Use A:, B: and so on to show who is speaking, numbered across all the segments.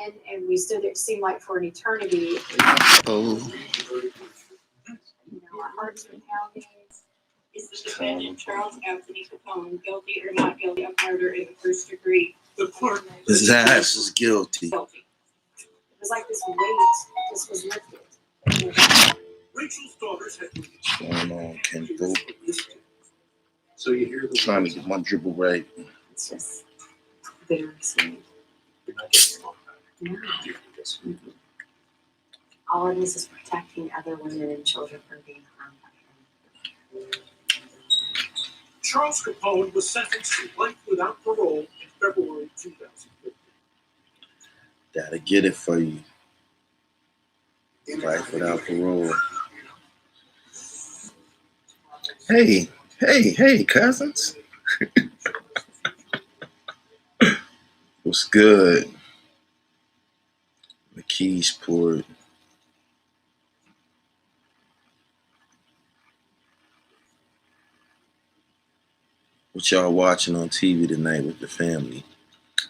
A: and we stood there, it seemed like for an eternity.
B: Oh.
A: Our hearts were pounding.
C: Is the defendant Charles Anthony Capone guilty or not guilty of murder in the first degree? The court.
B: His ass is guilty.
A: It was like this weight just was lifted.
C: Rachel's daughters had
B: What's going on, Kendall?
C: So you hear the
B: Trying to get my dribble right.
A: It's just bittersweet. No. All it is protecting other women and children from being harmed by him.
C: Charles Capone was sentenced to life without parole in February 2015.
B: Gotta get it for you. Life without parole. Hey, cousins. What's good? McKeesport. What y'all watching on TV tonight with the family?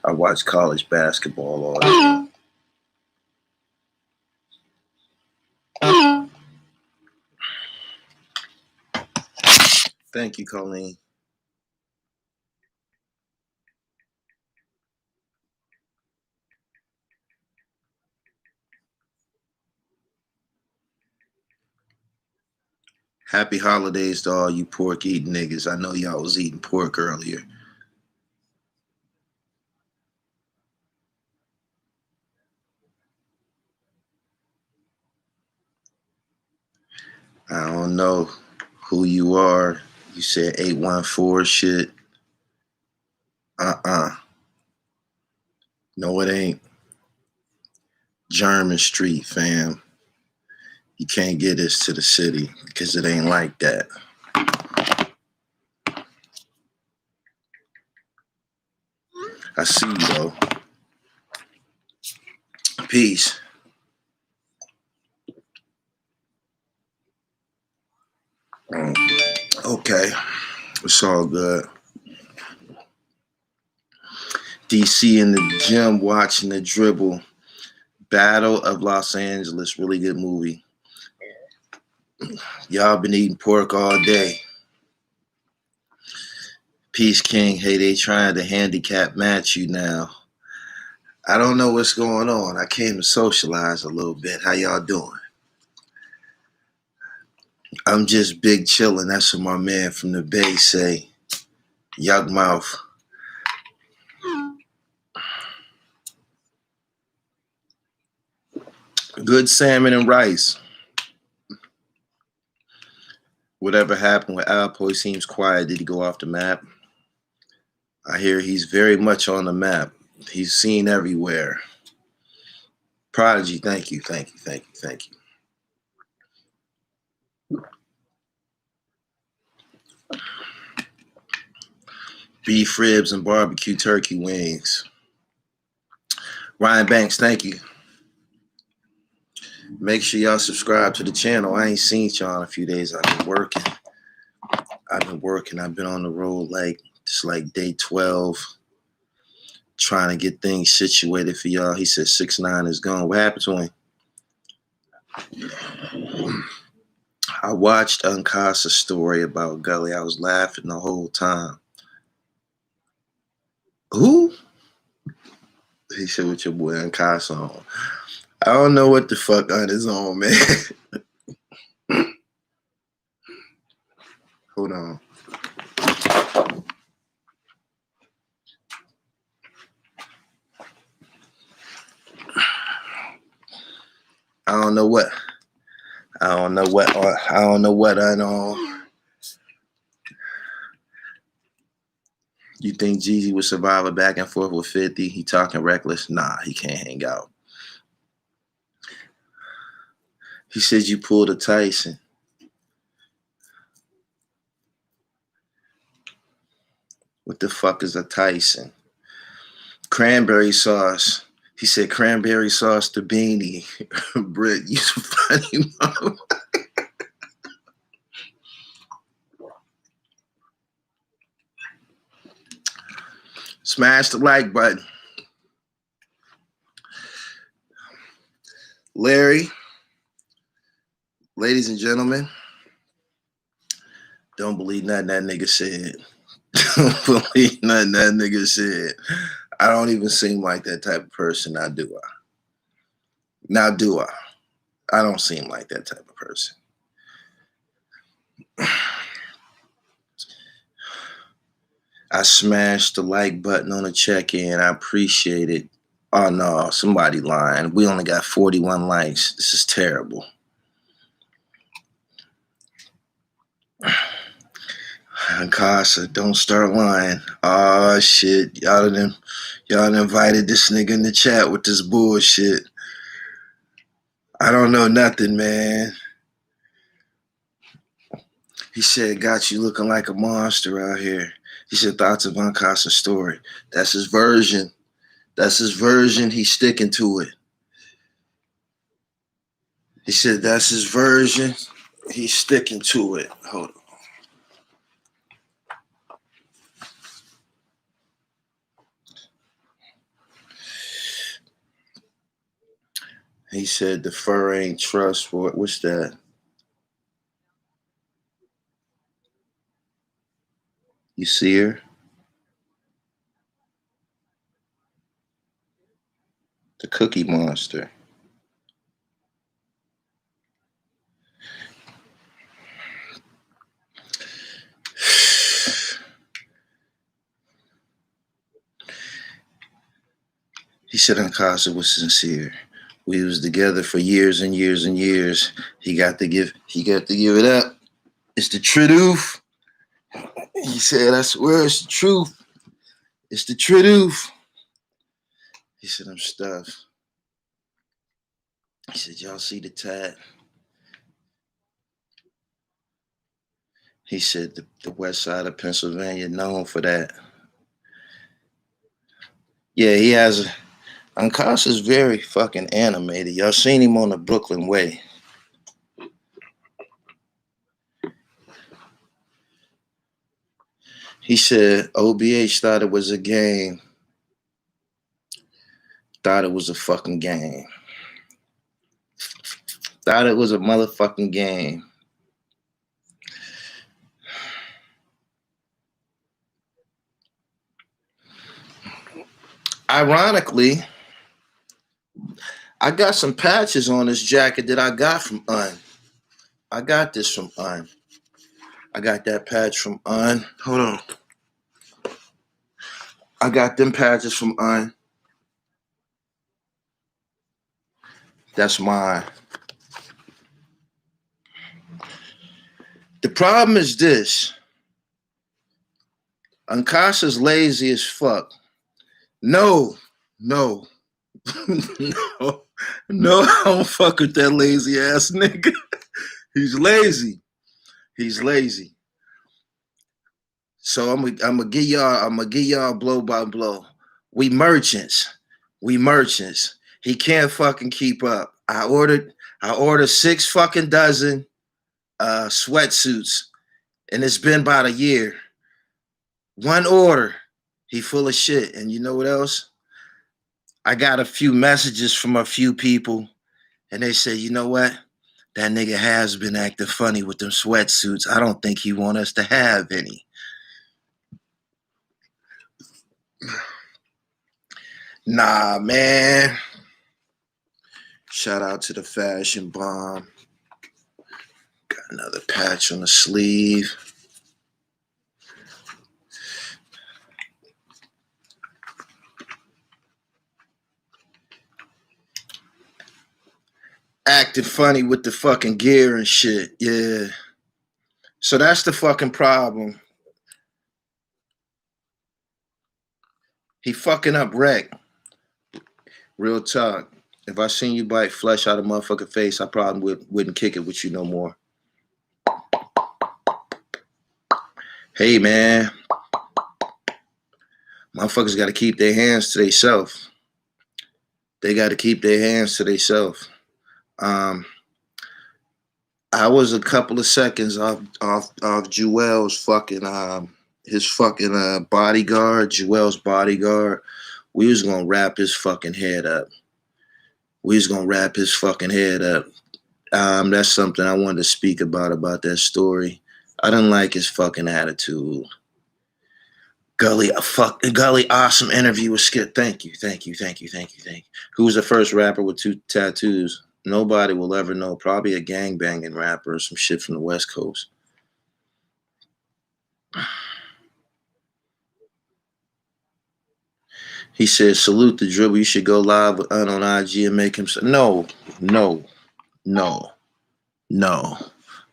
B: I watch college basketball all day. Thank you, Colleen. Happy holidays to all you pork eating niggas. I know y'all was eating pork earlier. I don't know who you are. You said 814 shit. No, it ain't. German Street, fam. You can't get this to the city because it ain't like that. I see you, though. Peace. Okay. It's all good. DC in the gym watching the dribble. Battle of Los Angeles. Really good movie. Y'all been eating pork all day. Peace King. Hey, they trying to handicap match you now. I don't know what's going on. I came to socialize a little bit. How y'all doing? I'm just big chillin'. That's what my man from the Bay say. Yuck mouth. Good salmon and rice. Whatever happened with Alpo, he seems quiet. Did he go off the map? I hear he's very much on the map. He's seen everywhere. Prodigy, thank you. Beef ribs and barbecue turkey wings. Ryan Banks, thank you. Make sure y'all subscribe to the channel. I ain't seen y'all in a few days. I've been working. I've been on the road it's like day 12. Trying to get things situated for y'all. He said 6ix9ine is gone. What happened to him? I watched Uncasa's story about Gully. I was laughing the whole time. Who? He said, with your boy Uncasa on. I don't know what the fuck on his on, man. Hold on. I don't know what on. You think Jeezy would survive a back and forth with 50? He talking reckless? Nah, he can't hang out. He said you pulled a Tyson. What the fuck is a Tyson? Cranberry sauce. He said cranberry sauce to beanie. Britt, you so funny, mom. Smash the like button. Larry, ladies and gentlemen, don't believe nothing that nigga said. Don't believe nothing that nigga said. I don't even seem like that type of person, now do I? Now do I? I don't seem like that type of person. I smashed the like button on the check-in. I appreciate it. Oh no, somebody lying. We only got 41 likes. This is terrible. Casa, don't start lying. Oh shit. Y'all invited this nigga in the chat with this bullshit. I don't know nothing, man. He said, got you looking like a monster out here. He said, thoughts of Casa's story. That's his version. That's his version. He's sticking to it. He said, that's his version. He's sticking to it. Hold on. He said, the fur ain't trustworthy. What's that? You see her? The Cookie Monster. He said Casa was sincere. We was together for years and years and years. He got to give it up. It's the truth. He said, I swear it's the truth. It's the truth. He said, I'm stuffed. He said, y'all see the tat? He said, the west side of Pennsylvania known for that. Yeah, he has Casa's very fucking animated. Y'all seen him on the Brooklyn Way. He said, OBH thought it was a game. Thought it was a fucking game. Thought it was a motherfucking game. Ironically, I got some patches on this jacket that I got from Un. I got this from Un. I got that patch from Un. Hold on. I got them patches from Un. That's mine. The problem is this. Casa's lazy as fuck. No, no, I don't fuck with that lazy ass nigga. He's lazy. He's lazy. So I'm gonna give y'all blow by blow. We merchants. He can't fucking keep up. I ordered 6 fucking dozen sweatsuits, and it's been about a year. One order. He full of shit. And you know what else? I got a few messages from a few people, and they say, you know what? That nigga has been acting funny with them sweatsuits. I don't think he want us to have any. Nah, man. Shout out to the Fashion Bomb. Got another patch on the sleeve. Acting funny with the fucking gear and shit. Yeah. So that's the fucking problem. He fucking up Rec. Real talk. If I seen you bite flesh out of motherfucking face, I probably wouldn't kick it with you no more. Hey, man. Motherfuckers got to keep their hands to themselves. They got to keep their hands to themselves. I was a couple of seconds off Jewel's fucking his fucking bodyguard, Jewel's bodyguard. We was gonna wrap his fucking head up. We was gonna wrap his fucking head up. That's something I wanted to speak about that story. I didn't like his fucking attitude. Gully, awesome interview with Skip. Thank you. Who was the first rapper with 2 tattoos? Nobody will ever know. Probably a gangbanging rapper or some shit from the West Coast. He said, salute the dribble. You should go live with Un on IG and make him say, no.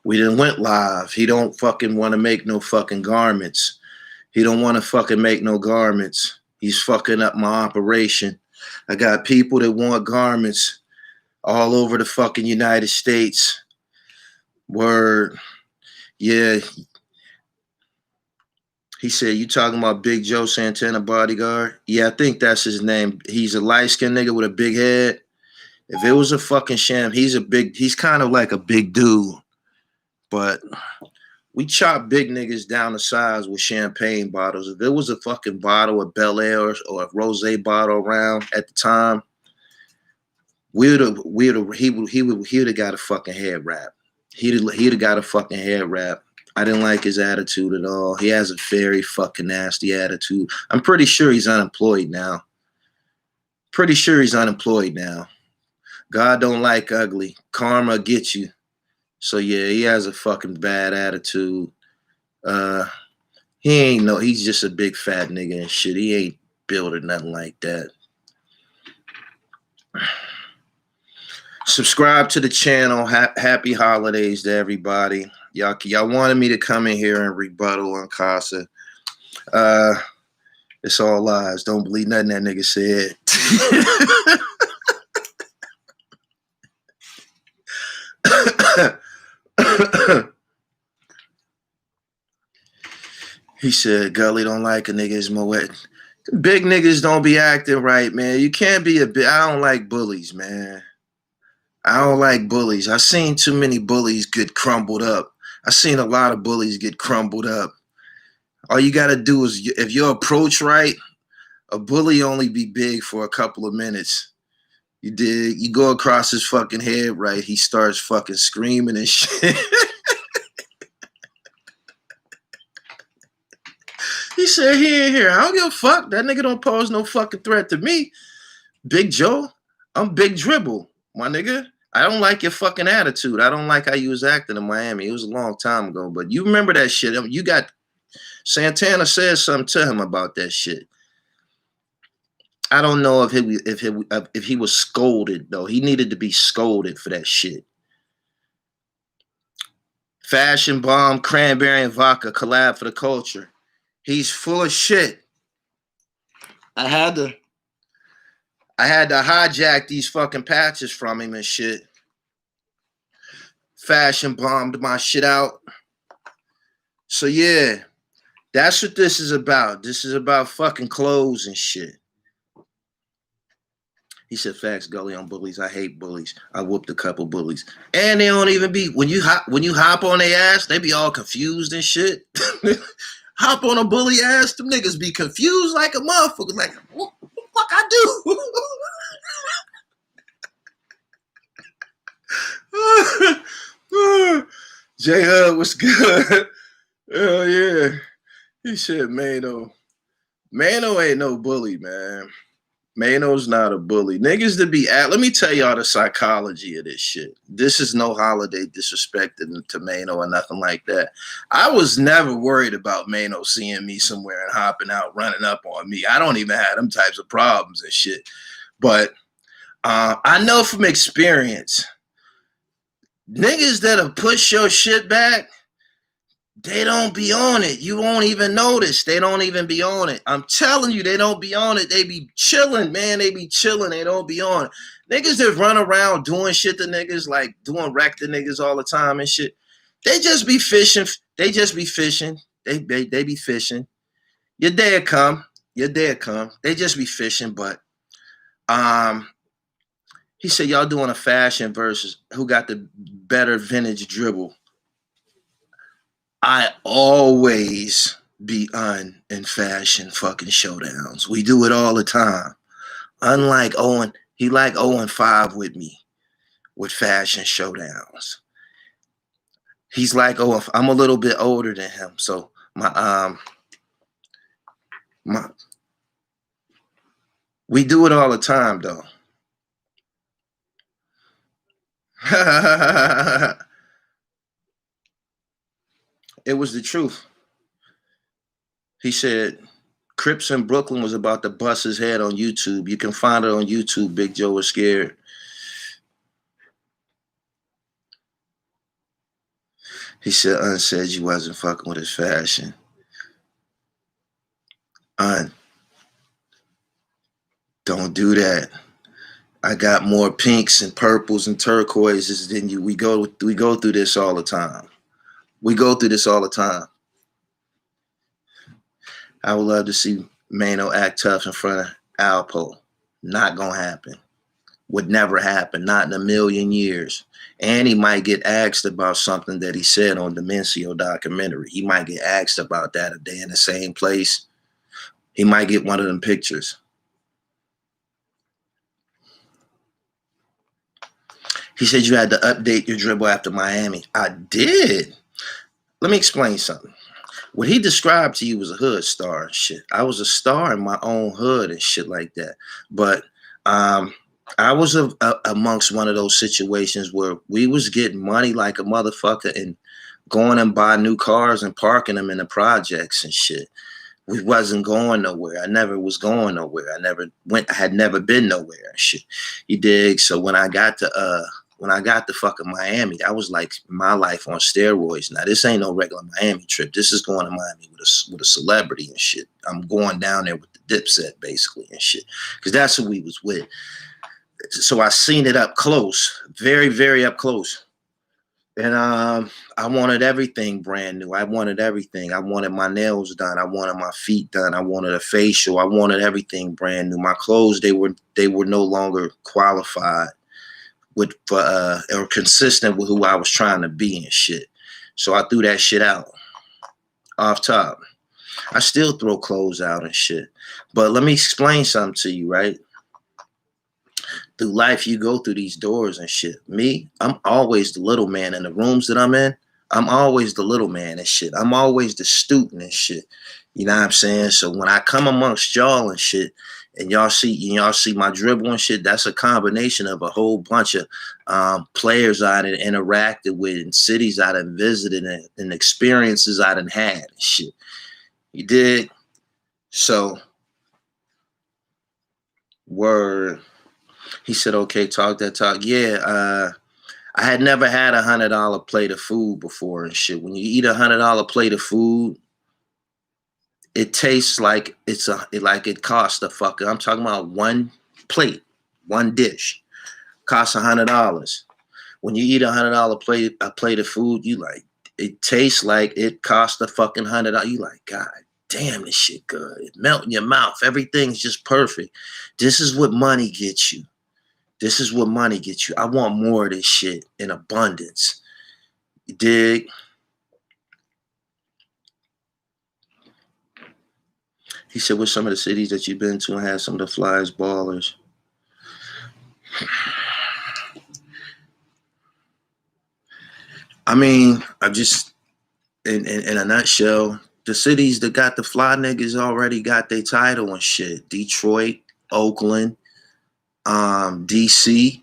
B: We didn't went live. He don't fucking want to make no fucking garments. He don't want to fucking make no garments. He's fucking up my operation. I got people that want garments all over the fucking United States. Word. Yeah. He said, you talking about Big Joe Santana bodyguard? Yeah, I think that's his name. He's a light-skinned nigga with a big head. If it was a fucking sham, he's kind of like a big dude. But we chop big niggas down to size with champagne bottles. If it was a fucking bottle of Bel Air or a rosé bottle around at the time, he would have got a fucking head wrap. He'd have got a fucking head wrap. I didn't like his attitude at all. He has a very fucking nasty attitude. I'm pretty sure he's unemployed now. God don't like ugly. Karma gets you. So yeah, he has a fucking bad attitude. He's just a big fat nigga and shit. He ain't built or nothing like that. Subscribe to the channel. Happy holidays to everybody. Y'all wanted me to come in here and rebuttal on Casa. It's all lies. Don't believe nothing that nigga said. He said, Gully don't like a nigga is Moet. Big niggas don't be acting right, man. You can't be I don't like bullies, man. I don't like bullies. I've seen too many bullies get crumbled up. I've seen a lot of bullies get crumbled up. All you got to do is, if your approach right, a bully only be big for a couple of minutes. You dig? You go across his fucking head right, he starts fucking screaming and shit. He said he ain't here. I don't give a fuck. That nigga don't pose no fucking threat to me. Big Joe, I'm Big Dribble, my nigga. I don't like your fucking attitude. I don't like how you was acting in Miami. It was a long time ago, but you remember that shit. You got Santana said something to him about that shit. I don't know if he was scolded though. He needed to be scolded for that shit. Fashion Bomb, Cranberry and Vodka collab for the culture. He's full of shit. I had to hijack these fucking patches from him and shit. Fashion bombed my shit out. So yeah, that's what this is about. This is about fucking clothes and shit. He said, facts, Gully on bullies. I hate bullies. I whooped a couple bullies. And they don't even be, when you hop on their ass, they be all confused and shit. Hop on a bully ass, them niggas be confused like a motherfucker. Like, what the fuck I do? J-Hub was good. Hell yeah. He said Mano. Mano ain't no bully, man. Mano's not a bully. Niggas that be let me tell y'all the psychology of this shit. This is no holiday disrespecting to Mano or nothing like that. I was never worried about Mano seeing me somewhere and hopping out, running up on me. I don't even have them types of problems and shit. But I know from experience, niggas that'll push your shit back, they don't be on it. You won't even notice. They don't even be on it. I'm telling you, they don't be on it. They be chilling, man. They be chilling. They don't be on it. Niggas that run around doing shit to niggas, like doing wreck to niggas all the time and shit, they just be fishing. They just be fishing. They be fishing. Your day come. They just be fishing, but he said, y'all doing a fashion versus who got the better vintage dribble. I always be in fashion fucking showdowns. We do it all the time. Unlike Owen, He like 0-5 with me with fashion showdowns. He's like, oh, I'm a little bit older than him, so my we do it all the time though. It was the truth. He said Crips in Brooklyn was about to bust his head on YouTube. You can find it on YouTube. Big Joe was scared. He said, said you wasn't fucking with his fashion. Don't do that. I got more pinks and purples and turquoises than you. We go through this all the time. We go through this all the time. I would love to see Mano act tough in front of Alpo. Not gonna happen. Would never happen. Not in a million years. And he might get asked about something that he said on the Mencio documentary. He might get asked about that if they're in the same place. He might get one of them pictures. He said you had to update your dribble after Miami. I did. Let me explain something. What he described to you was a hood star and shit. I was a star in my own hood and shit like that. But I was amongst one of those situations where we was getting money like a motherfucker and going and buy new cars and parking them in the projects and shit. We wasn't going nowhere. I never was going nowhere. I had never been nowhere and shit. You dig? So when I got to fucking Miami, that was like my life on steroids. Now this ain't no regular Miami trip. This is going to Miami with a celebrity and shit. I'm going down there with the Dipset basically and shit, because that's who we was with. So I seen it up close, very, very up close. And I wanted everything brand new. I wanted everything. I wanted my nails done. I wanted my feet done. I wanted a facial. I wanted everything brand new. My clothes, they were no longer qualified or consistent with who I was trying to be and shit. So I threw that shit out off top. I still throw clothes out and shit. But let me explain something to you, right? Through life, you go through these doors and shit. Me, I'm always the little man in the rooms that I'm in. I'm always the little man and shit. I'm always the student and shit. You know what I'm saying? So when I come amongst y'all and shit, and y'all see my dribble and shit, that's a combination of a whole bunch of players I done interacted with and cities I done visited and experiences I done had and shit. You dig? So, word. He said, okay, talk that talk. Yeah, I had never had $100 plate of food before and shit. When you eat $100 plate of food, it tastes like it costs a fucker. I'm talking about one plate, one dish, costs $100. When you eat a plate of food, it tastes like it costs a fucking $100. You like, God damn, this shit good. It melt in your mouth. Everything's just perfect. This is what money gets you. This is what money gets you. I want more of this shit in abundance. You dig? He said, what's some of the cities that you've been to and had some of the flyest ballers? I mean, I just, in a nutshell, the cities that got the fly niggas already got their title and shit. Detroit, Oakland, DC,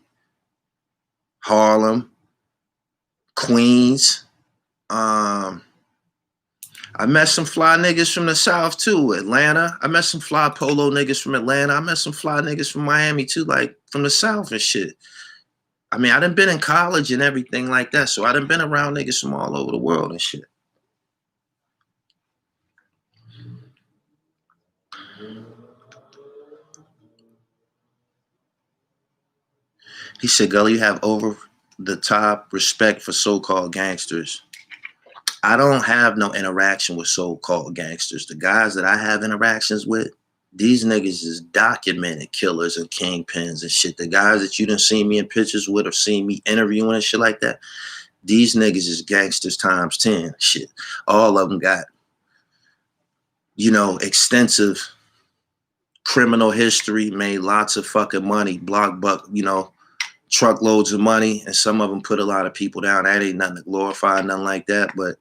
B: Harlem, Queens. I met some fly niggas from the South too, Atlanta. I met some fly polo niggas from Atlanta. I met some fly niggas from Miami too, like from the South and shit. I mean, I done been in college and everything like that, so I done been around niggas from all over the world and shit. He said, Gully, you have over the top respect for so-called gangsters. I don't have no interaction with so-called gangsters. The guys that I have interactions with, these niggas is documented killers and kingpins and shit. The guys that you done seen me in pictures with or seen me interviewing and shit like that, these niggas is gangsters times 10 shit. All of them got, extensive criminal history, made lots of fucking money, truckloads of money, and some of them put a lot of people down. That ain't nothing to glorify, nothing like that. But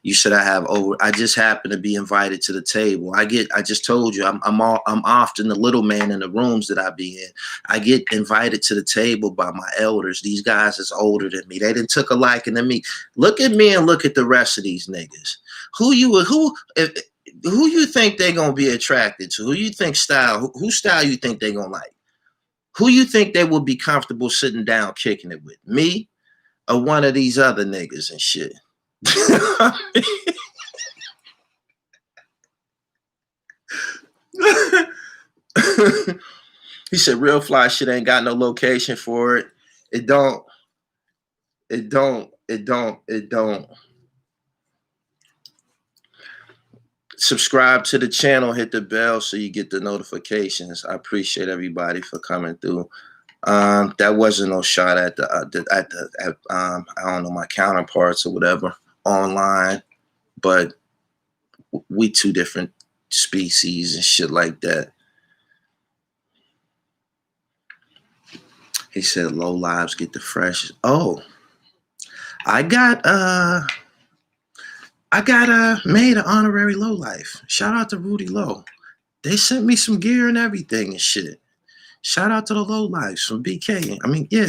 B: you should have over. I just happen to be invited to the table. I just told you, I'm often the little man in the rooms that I be in. I get invited to the table by my elders. These guys is older than me. They done took a liking to me. Look at me and look at the rest of these niggas. Who you think they gonna be attracted to? Who you think whose style you think they gonna like? Who you think they will be comfortable sitting down kicking it with? Me or one of these other niggas and shit? He said real fly shit ain't got no location for it. It don't. Subscribe to the channel, hit the bell so you get the notifications. I appreciate everybody for coming through. That wasn't no shot at I don't know, my counterparts or whatever online, but we two different species and shit like that. He said low lives get the freshest. Oh, I got made an honorary low life. Shout out to Rudy Low. They sent me some gear and everything and shit. Shout out to the low lives from BK.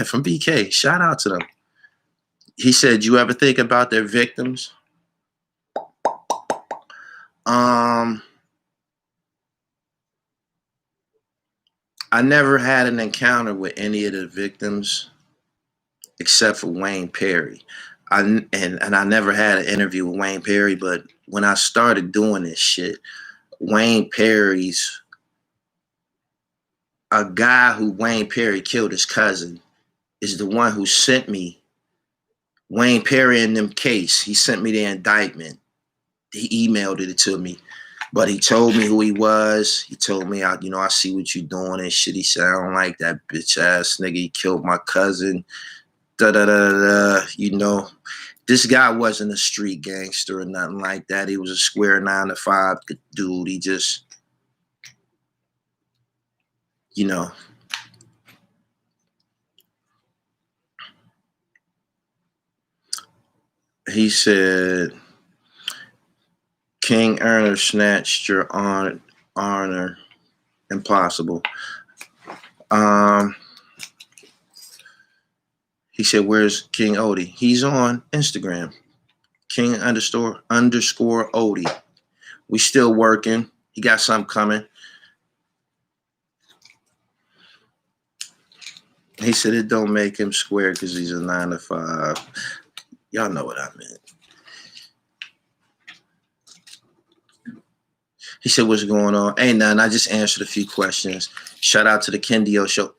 B: From BK. Shout out to them. He said, you ever think about their victims? I never had an encounter with any of the victims except for Wayne Perry. I never had an interview with Wayne Perry, but when I started doing this shit, Wayne Perry's a guy who Wayne Perry killed his cousin is the one who sent me Wayne Perry in them case. He sent me the indictment. He emailed it to me, but he told me who he was. He told me, I see what you're doing and shit. He said, I don't like that bitch ass nigga. He killed my cousin. This guy wasn't a street gangster or nothing like that. He was a square 9-to-5 dude. He just, he said, King Erner snatched your honor. Impossible. He said, where's King Odie? He's on Instagram. King __ Odie. We still working. He got something coming. He said it don't make him square because he's a 9-to-5. Y'all know what I meant. He said, what's going on? Ain't nothing. I just answered a few questions. Shout out to the Kendio show.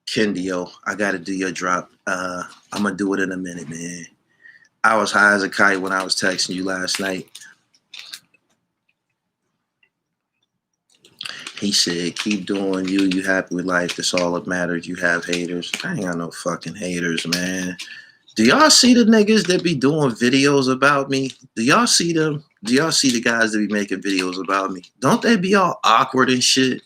B: Kendio, I got to do your drop. I'm going to do it in a minute, man. I was high as a kite when I was texting you last night. He said, keep doing you. You happy with life. That's all that matters. You have haters. I ain't got no fucking haters, man. Do y'all see the niggas that be doing videos about me? Do y'all see them? Do y'all see the guys that be making videos about me? Don't they be all awkward and shit?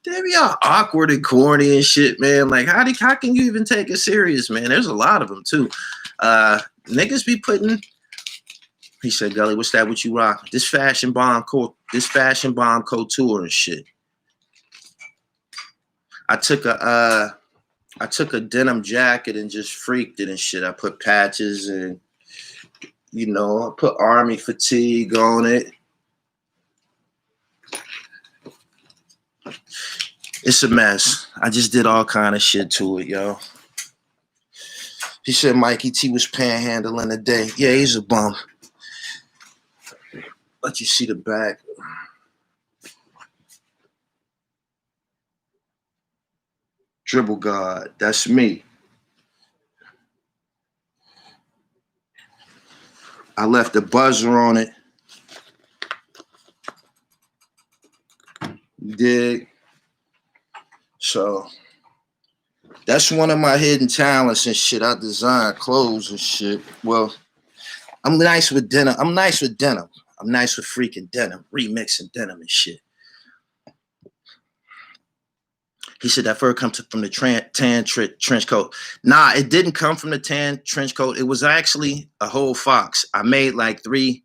B: They be all awkward and corny and shit, man. Like, how can you even take it serious, man? There's a lot of them, too. Niggas be putting... He said, Gully, what's that? What you rock? This fashion bomb couture and shit. I took a denim jacket and just freaked it and shit. I put patches and, I put army fatigue on it. It's a mess. I just did all kind of shit to it, yo. He said Mikey T was panhandling today. Yeah, he's a bum. Let you see the back. Dribble God, that's me. I left the buzzer on it. You dig? So that's one of my hidden talents and shit. I design clothes and shit. Well, I'm nice with denim. I'm nice with freaking denim, remixing denim and shit. He said that fur comes from the tan trench coat. Nah, it didn't come from the tan trench coat. It was actually a whole fox. I made like three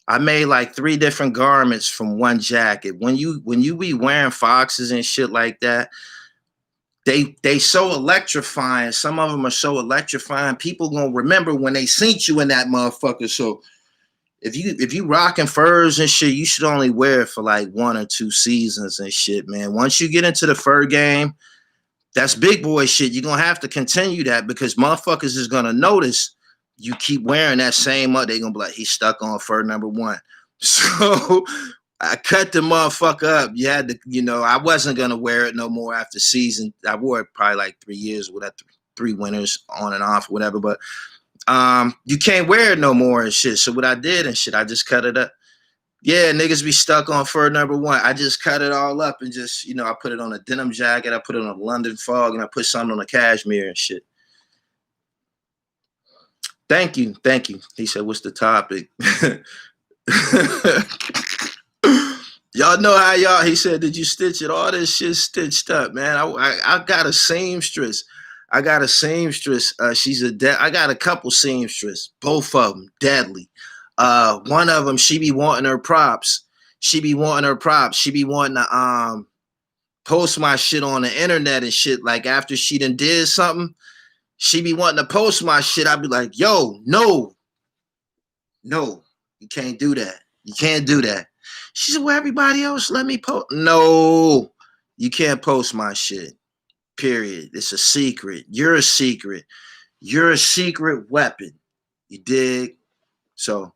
B: different garments from one jacket. When you be wearing foxes and shit like that, they so electrifying. Some of them are so electrifying. People gonna remember when they seen you in that motherfucker. So if you rocking furs and shit, you should only wear it for like 1 or 2 seasons and shit, man. Once you get into the fur game, that's big boy shit. You're gonna have to continue that because motherfuckers is gonna notice you keep wearing that same up. They gonna be like, he's stuck on fur number 1. So I cut the motherfucker up. You had to, I wasn't gonna wear it no more after season. I wore it probably like 3 years, whatever, 3 winters on and off, whatever. But you can't wear it no more and shit. So what I did and shit, I just cut it up. Yeah, niggas be stuck on fur number 1. I just cut it all up and just, I put it on a denim jacket. I put it on a London fog and I put something on a cashmere and shit. Thank you. He said, what's the topic? Y'all know how he said, did you stitch it? All this shit stitched up, man. I got a seamstress. I got a couple seamstress, both of them deadly. One of them, she be wanting her props. She be wanting to post my shit on the internet and shit. Like after she done did something, she be wanting to post my shit. I'd be like, yo, no, you can't do that. You can't do that. She said, well, everybody else let me post. No, you can't post my shit. Period. It's a secret. You're a secret. You're a secret weapon. You dig? So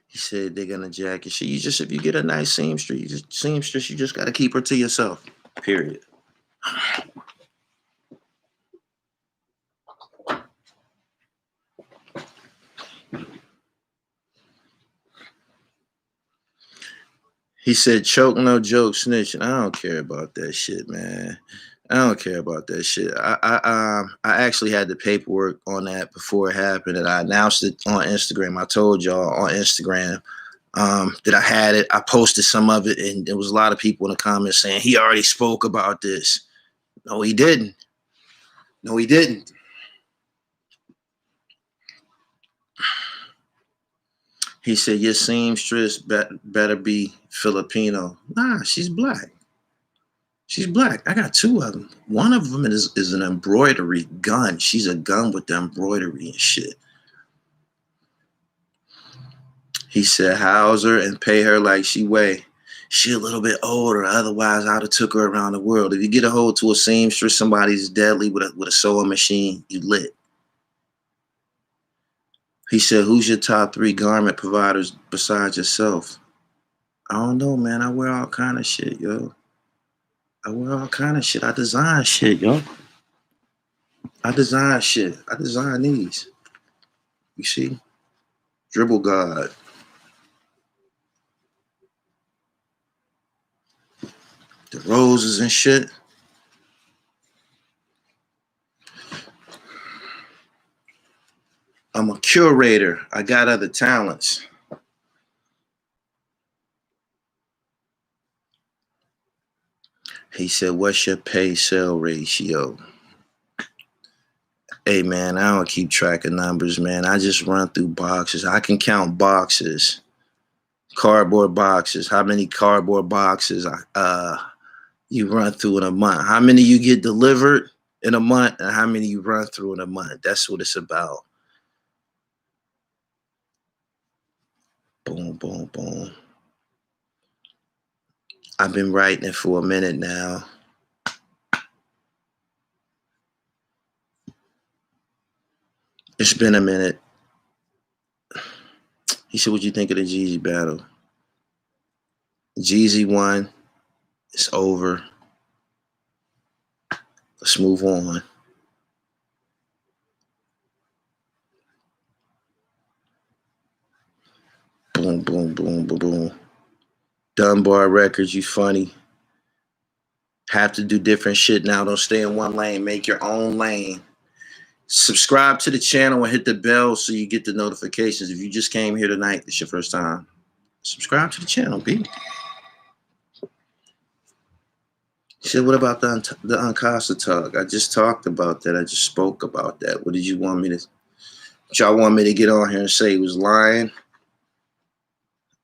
B: he said they're gonna jack your shit. If you get a nice seamstress, you just gotta keep her to yourself. Period. He said, choke, no joke, snitching. I don't care about that shit, man. I don't care about that shit. I actually had the paperwork on that before it happened, and I announced it on Instagram. I told y'all on Instagram that I had it. I posted some of it, and there was a lot of people in the comments saying he already spoke about this. No, he didn't. No, he didn't. He said, your seamstress better be Filipino. Nah, she's black. She's black. I got 2 of them. One of them is an embroidery gun. She's a gun with the embroidery and shit. He said, house her and pay her like she weigh. She a little bit older. Otherwise, I'd have took her around the world. If you get a hold to a seamstress, somebody's deadly with a sewing machine, you lit. He said, who's your top 3 garment providers besides yourself? I don't know, man. I wear all kind of shit, yo. I wear all kind of shit. I design shit, yo. I design shit. I design these. You see? Dribble God. The roses and shit. I'm a curator. I got other talents. He said, what's your pay-sell ratio? Hey, man, I don't keep track of numbers, man. I just run through boxes. I can count boxes, cardboard boxes. How many cardboard boxes you run through in a month? How many you get delivered in a month and how many you run through in a month? That's what it's about. Boom, boom, boom. I've been writing it for a minute now. It's been a minute. He said, what you think of the Jeezy battle? Jeezy won. It's over. Let's move on. Boom, boom, boom, boom, boom. Dunbar Records, you funny. Have to do different shit now. Don't stay in one lane. Make your own lane. Subscribe to the channel and hit the bell so you get the notifications. If you just came here tonight, it's your first time, subscribe to the channel, B. Shit, what about the Uncasa talk? I just talked about that. I just spoke about that. What did you want me to? What y'all want me to get on here and say he was lying?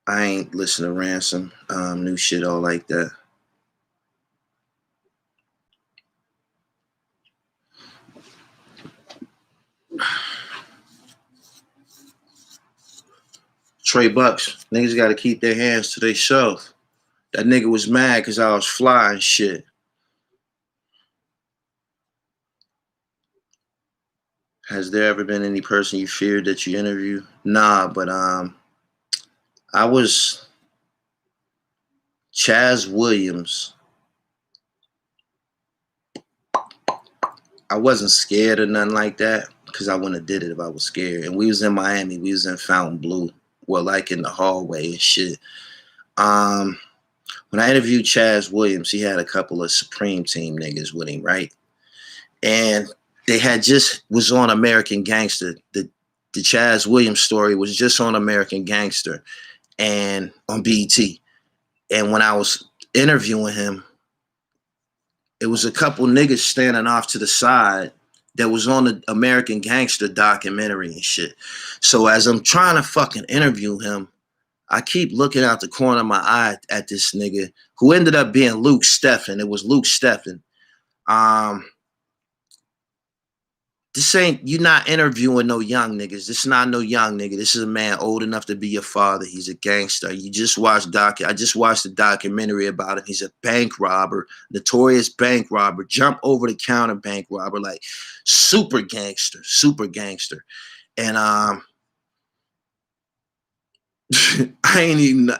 B: I ain't listen to Ransom, new shit all like that. Trey Bucks, niggas got to keep their hands to themselves. That nigga was mad because I was fly and shit. Has there ever been any person you feared that you interviewed? Nah, but I was Chaz Williams. I wasn't scared or nothing like that because I wouldn't have did it if I was scared. And we was in Miami. We was in Fontainebleau. Well, like in the hallway and shit. When I interviewed Chaz Williams, he had a couple of Supreme Team niggas with him, right? And they had just was on American Gangster. The Chaz Williams story was just on American Gangster and on BET. And when I was interviewing him, it was a couple niggas standing off to the side that was on the American Gangster documentary and shit. So as I'm trying to fucking interview him, I keep looking out the corner of my eye at this nigga who ended up being Luke Steffen. It was Luke Steffen. This ain't, you're not interviewing no young niggas. This is not no young nigga. This is a man old enough to be your father. He's a gangster. You just watched I just watched a documentary about him. He's a bank robber, notorious bank robber, jump over the counter bank robber, like super gangster. And I ain't even,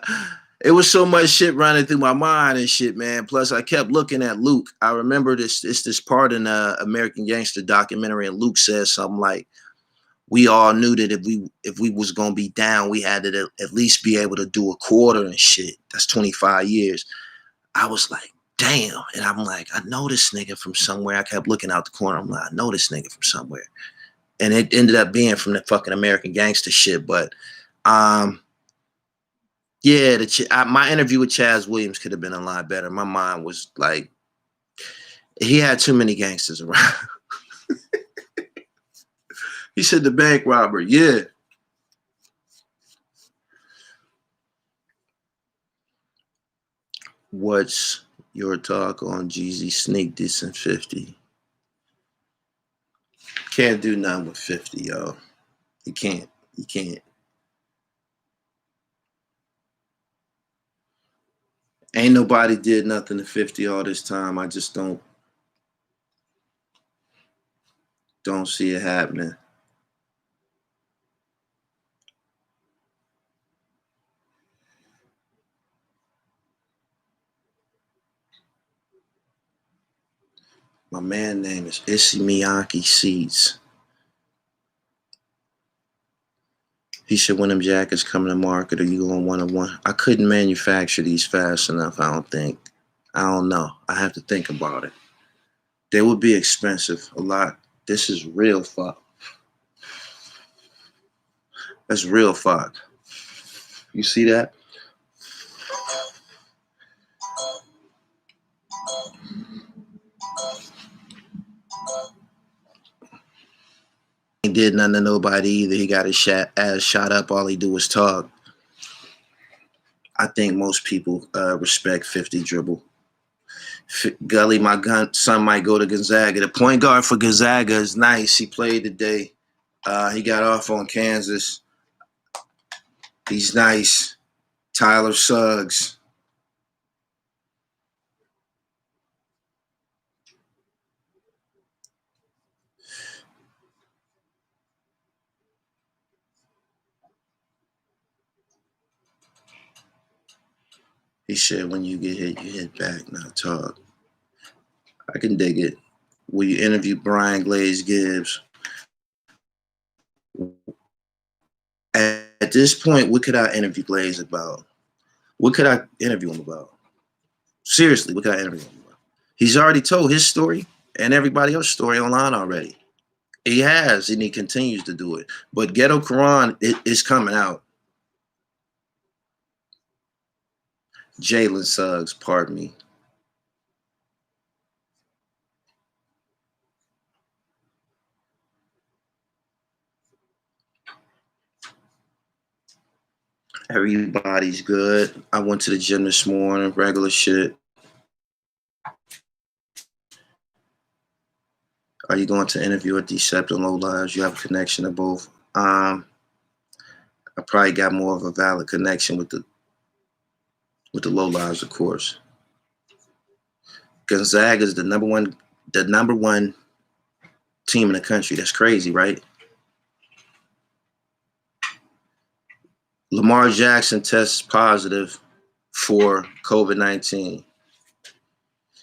B: it was so much shit running through my mind and shit, man. Plus, I kept looking at Luke. I remember this part in the American Gangster documentary, and Luke says something like, "We all knew that if we was gonna be down, we had to at least be able to do a quarter and shit." That's 25 years. I was like, damn. And I'm like, I know this nigga from somewhere. I kept looking out the corner. I'm like, I know this nigga from somewhere. And it ended up being from the fucking American Gangster shit. But yeah, my interview with Chaz Williams could have been a lot better. My mind was like, he had too many gangsters around. He said the bank robber, yeah. What's your talk on Jeezy Sneak dissing 50? Can't do nothing with 50, yo. You can't. Ain't nobody did nothing to 50 all this time. I just don't see it happening. My man name is Issey Miyake Seeds. He said, when them jackets come to market, are you going one-on-one? I couldn't manufacture these fast enough, I don't think. I don't know. I have to think about it. They would be expensive a lot. This is real fuck. That's real fuck. You see that? He did nothing to nobody either. He got his ass shot up. All he do is talk. I think most people respect 50 dribble. Gully, my son might go to Gonzaga. The point guard for Gonzaga is nice. He played today. He got off on Kansas. He's nice. Tyler Suggs. He said, when you get hit, you hit back, not talk. I can dig it. Will you interview Brian Glaze Gibbs? At this point, what could I interview Glaze about? What could I interview him about? Seriously, what could I interview him about? He's already told his story and everybody else's story online already. He has, and he continues to do it. But Ghetto Quran is coming out. Jalen Suggs, pardon me. Everybody's good. I went to the gym this morning, regular shit. Are you going to interview at Decept and Low Lives? You have a connection to both. I probably got more of a valid connection with the Low Lives, of course. Gonzaga is the number one team in the country. That's crazy, right? Lamar Jackson tests positive for COVID-19.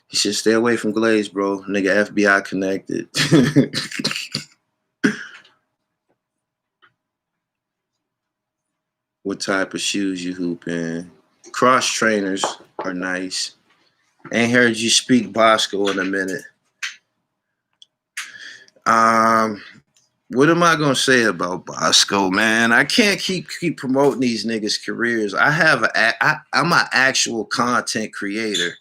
B: He should stay away from Glaze, bro. Nigga, FBI connected. What type of shoes you hoop in? Cross trainers are nice. Ain't heard you speak Bosco in a minute. What am I gonna say about Bosco, man? I can't keep promoting these niggas' careers. I'm an actual content creator.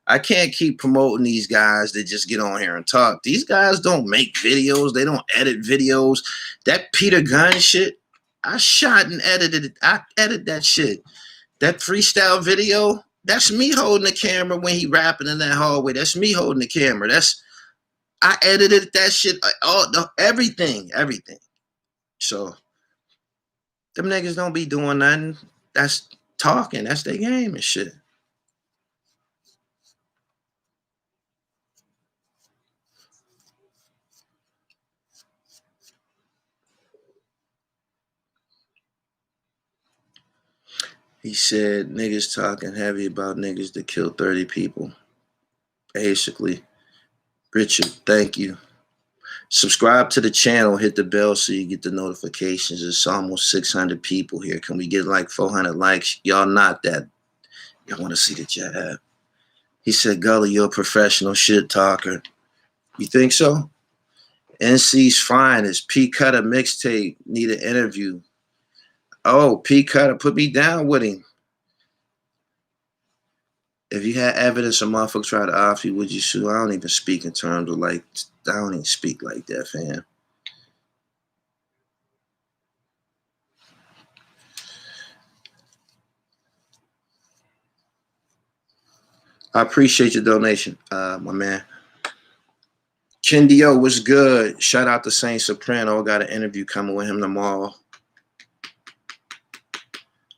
B: I can't keep promoting these guys that just get on here and talk. These guys don't make videos. They don't edit videos. That Peter Gunn shit, I shot and edited it. I edited that shit. That freestyle video, that's me holding the camera when he rapping in that hallway. That's me holding the camera. I edited that shit, everything. So them niggas don't be doing nothing. That's talking. That's their game and shit. He said niggas talking heavy about niggas that killed 30 people. Basically. Richard, thank you. Subscribe to the channel, hit the bell so you get the notifications. It's almost 600 people here. Can we get like 400 likes? Y'all not that. Y'all want to see the jab. He said, Gully, you're a professional shit talker. You think so? NC's finest. P Cutter mixtape. Need an interview. Oh, P Cutter, put me down with him. If you had evidence a motherfucker try to offer you, would you sue? I don't even speak in terms of like, I don't even speak like that, fam. I appreciate your donation, my man. Kendio was good. Shout out to Saint Soprano. Got an interview coming with him tomorrow.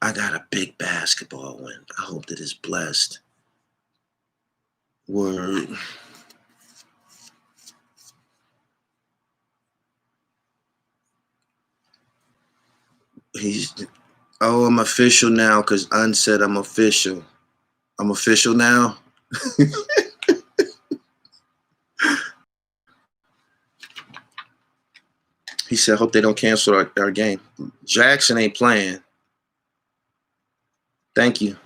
B: I got a big basketball win. I hope that it's blessed. Word. I'm official now because unsaid I'm official. I'm official now. He said, hope they don't cancel our game. Jackson ain't playing. Thank you.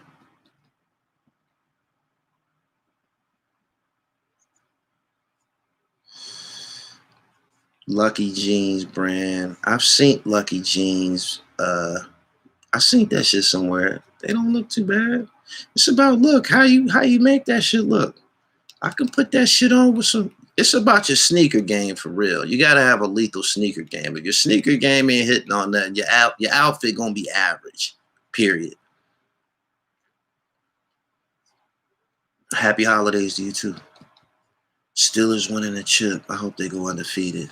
B: Lucky Jeans brand. I've seen Lucky Jeans. I seen that shit somewhere. They don't look too bad. It's about look, how you make that shit look. I can put that shit on with some. It's about your sneaker game for real. You gotta have a lethal sneaker game. If your sneaker game ain't hitting on that, your outfit gonna be average. Period. Happy holidays to you too. Steelers winning the chip. I hope they go undefeated.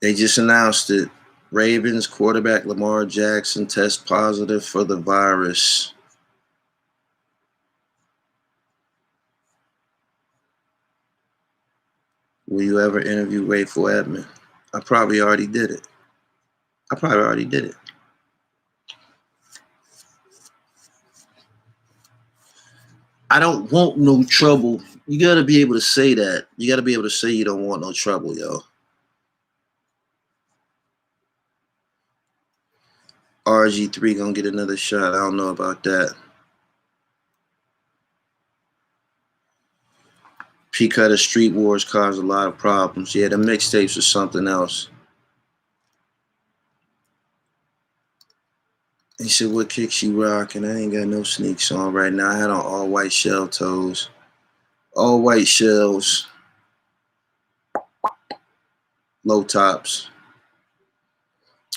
B: They just announced it. Ravens quarterback Lamar Jackson tests positive for the virus. Will you ever interview Grateful Edmond? I probably already did it. I don't want no trouble. You got to be able to say that. You got to be able to say you don't want no trouble, yo. RG3 gonna get another shot. I don't know about that. P Cutter Street Wars caused a lot of problems. Yeah, the mixtapes was something else. He said, what kicks you rocking? I ain't got no sneaks on right now. I had on all white shell toes. All white shells. Low tops.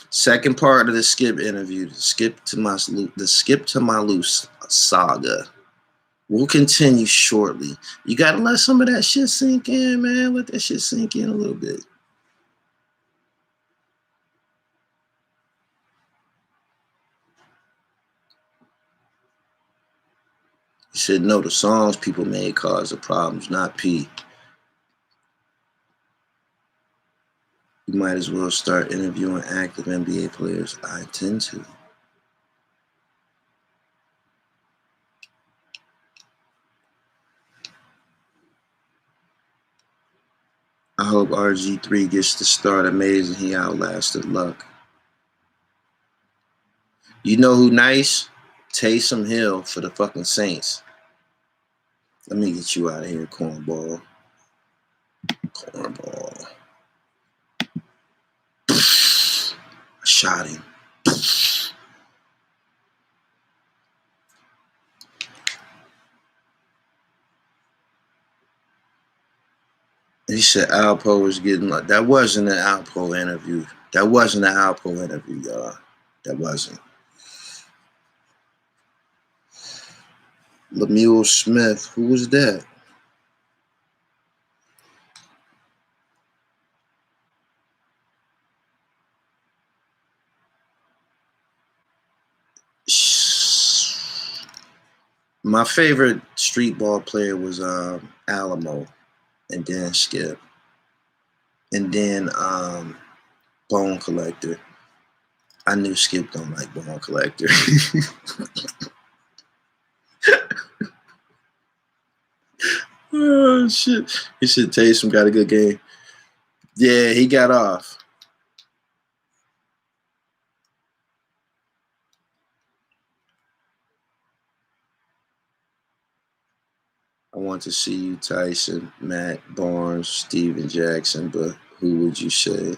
B: Second part of the Skip interview, the Skip to My Loose saga, will continue shortly. You gotta let some of that shit sink in, man. Let that shit sink in a little bit. You should know the songs people made caused the problems, not P. You might as well start interviewing active NBA players. I intend to. I hope RG3 gets to start amazing. He outlasted Luck. You know who nice? Taysom Hill for the fucking Saints. Let me get you out of here, cornball. Cornball. I shot him. He said Alpo was getting like that. Wasn't an Alpo interview. That wasn't an Alpo interview, y'all. That wasn't. Lemuel Smith. Who was that? My favorite street ball player was Alamo, and then Skip, and then Bone Collector. I knew Skip don't like Bone Collector. Oh shit! He said Taysom got a good game. Yeah, he got off. I want to see you, Tyson, Matt Barnes, Steven Jackson, but who would you say?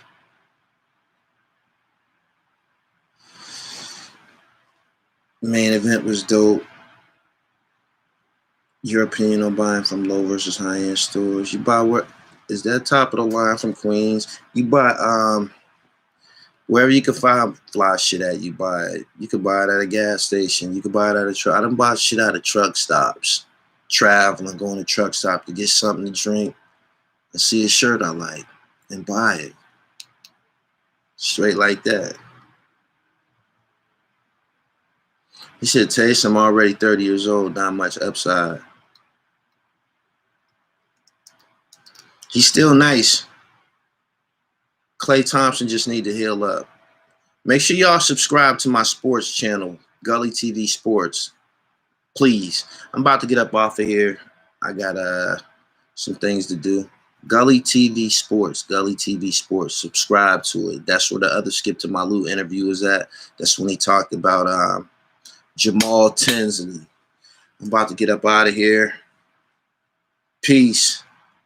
B: Main event was dope. Your opinion on buying from low versus high end stores? You buy what? Is that top of the line from Queens? You buy wherever you can find fly shit at. You buy it. You can buy it at a gas station. You can buy it at a truck. I done bought shit out of truck stops. Traveling, going to truck stop to get something to drink and see a shirt I like and buy it. Straight like that. He said, Taste, I'm already 30 years old, not much upside. He's still nice. Klay Thompson just need to heal up. Make sure y'all subscribe to my sports channel, Gully TV Sports. Please. I'm about to get up off of here. I got some things to do. Gully TV Sports. Gully TV Sports. Subscribe to it. That's where the other Skip to My Loot interview is at. That's when he talked about Jamal Tinsley. I'm about to get up out of here. Peace.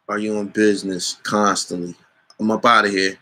B: Are you in business? Constantly. I'm up out of here.